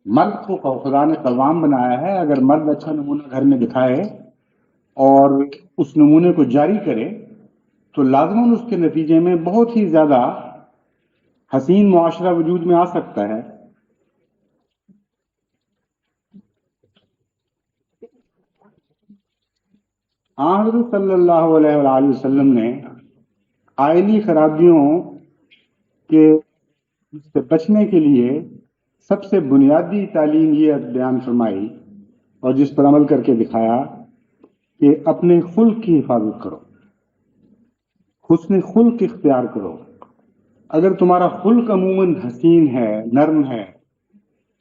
مرد کو خدا نے قوام بنایا ہے. اگر مرد اچھا نمونہ گھر میں دکھائے اور اس نمونے کو جاری کرے تو لازماً اس کے نتیجے میں بہت ہی زیادہ حسین معاشرہ وجود میں آ سکتا ہے. حضرت صلی اللہ علیہ وآلہ وسلم نے آئلی خرابیوں کے سے بچنے کے لیے سب سے بنیادی تعلیم یہ بیان فرمائی اور جس پر عمل کر کے دکھایا کہ اپنے خلق کی حفاظت کرو، حسن خلق اختیار کرو. اگر تمہارا خلق عموماً حسین ہے، نرم ہے،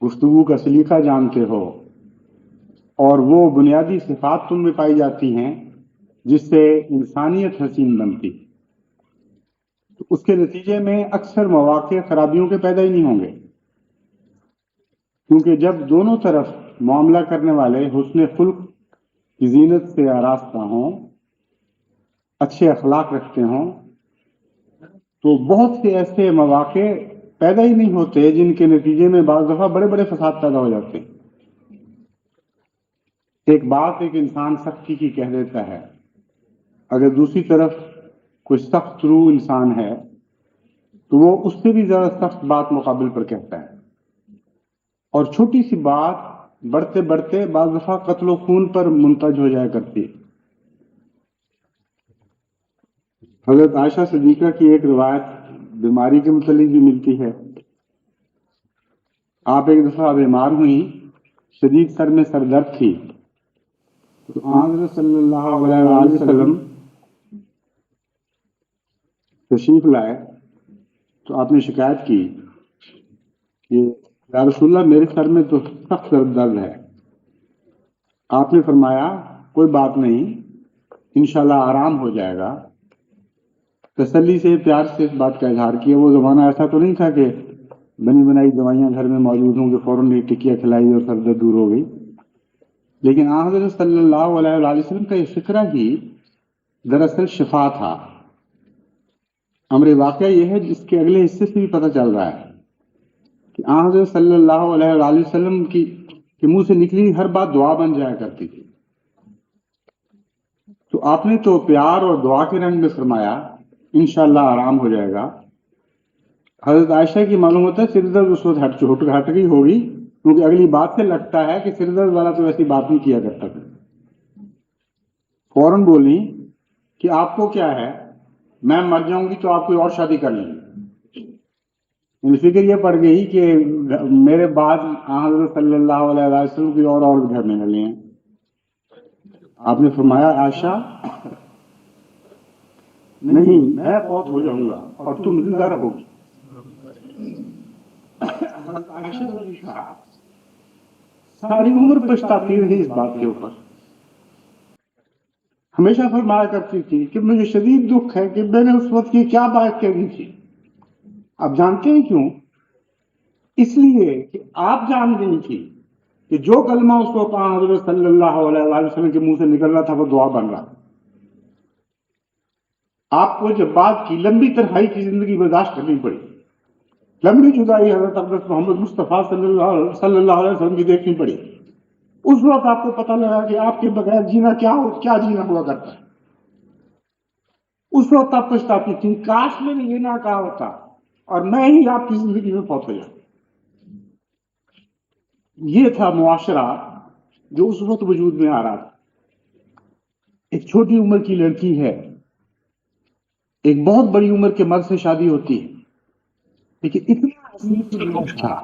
گفتگو کا سلیقہ جانتے ہو اور وہ بنیادی صفات تم میں پائی جاتی ہیں جس سے انسانیت حسین بنتی، تو اس کے نتیجے میں اکثر مواقع خرابیوں کے پیدا ہی نہیں ہوں گے. کیونکہ جب دونوں طرف معاملہ کرنے والے حسن خلق کی زینت سے آراستہ ہوں، اچھے اخلاق رکھتے ہوں، تو بہت سے ایسے مواقع پیدا ہی نہیں ہوتے جن کے نتیجے میں بعض دفعہ بڑے بڑے فساد پیدا ہو جاتے ہیں. ایک بات ایک انسان سختی کی کہہ دیتا ہے، اگر دوسری طرف کوئی سخت رو انسان ہے تو وہ اس سے بھی زیادہ سخت بات مقابل پر کہتا ہے، اور چھوٹی سی بات بڑھتے بڑھتے بعض دفعہ قتل و خون پر منتج ہو جایا کرتی ہے. حضرت عائشہ صدیقہ کی ایک روایت بیماری کے متعلق بھی ملتی ہے. آپ ایک دفعہ بیمار ہوئی، شدید سر میں سر درد تھی، تو حضرت صلی اللہ علیہ وآلہ وسلم تشریف لائے تو آپ نے شکایت کی کہ یا رسول اللہ میرے سر میں تو سخت درد ہے. آپ نے فرمایا کوئی بات نہیں، انشاءاللہ آرام ہو جائے گا. تسلی سے پیار سے اس بات کا اظہار کیا. وہ زمانہ ایسا تو نہیں تھا کہ بنی بنائی دوائیاں گھر میں موجود ہوں کہ فوراً ہی ٹکیا کھلائی اور سر درد دور ہو گئی. لیکن حضرت صلی اللہ علیہ وآلہ وسلم کا یہ فکرہ ہی دراصل شفا تھا. امر واقعہ یہ ہے جس کے اگلے حصے سے بھی پتہ چل رہا ہے کہ حضرت صلی اللہ علیہ وآلہ وسلم کی منہ سے نکلی ہر بات دعا بن جایا کرتی تھی. تو آپ نے تو پیار اور دعا کے رنگ میں فرمایا انشاءاللہ آرام ہو جائے گا. حضرت عائشہ کی معلوم ہوتا ہے سر درد اس وقت ہٹ گئی ہوگی، کیونکہ اگلی بات سے لگتا ہے کہ سر درد والا تو ایسی بات نہیں کیا کرتا تھا. فوراً بولی کہ آپ کو کیا ہے، میں مر جاؤں گی تو آپ کوئی اور شادی کر لیں گے. فکر یہ پڑ گئی کہ میرے بعد حضرت صلی اللہ علیہ وسلم کی اور گھر میں ڈلے ہیں. آپ نے فرمایا عائشہ نہیں، میں فوت ہو جاؤں گا اور تم زندہ رہو گی. عائشہ ساری عمر پچھتاتی رہی اس بات کے اوپر. ہمیشہ فرمایا کرتی تھی کہ مجھے شدید دکھ ہے کہ میں نے اس وقت کی کیا بات کہی تھی. آپ جانتے ہیں کیوں؟ اس لیے کہ آپ جان گئی تھی کہ جو کلمہ اس کو حضرت صلی اللہ علیہ وسلم کے منہ سے نکل رہا تھا وہ دعا بن رہا. آپ کو جب بات کی لمبی تنہائی کی زندگی برداشت کرنی پڑی، لمبی جدائی حضرت محمد مصطفیٰ صلی اللہ علیہ وسلم کی دیکھنی پڑی. اس وقت آپ کو پتہ لگا کہ آپ کے بغیر جینا کیا جینا ہوا کرتا ہے. اس وقت آپ پچھتاتی تھی کاش میں نے یہ نہ کہا ہوتا اور میں ہی آپ کی زندگی میں فوت ہو جاتا. یہ تھا معاشرہ جو اس وقت وجود میں آ رہا تھا. ایک چھوٹی عمر کی لڑکی ہے، ایک بہت بڑی عمر کے مرد سے شادی ہوتی ہے، لیکن اتنا حسین سلوک تھا،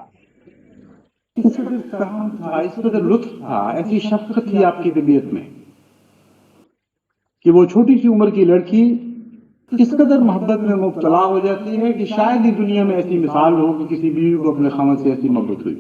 اس قدر کرم تھا، اس قدر لطف تھا، ایسی شفقت تھی آپ کی طبیعت میں کہ وہ چھوٹی سی عمر کی لڑکی اس قدر محبت میں مبتلا ہو جاتی ہے کہ شاید ہی دنیا میں ایسی مثال ہو کہ کسی بیوی کو اپنے خاوند سے ایسی محبت ہوئی.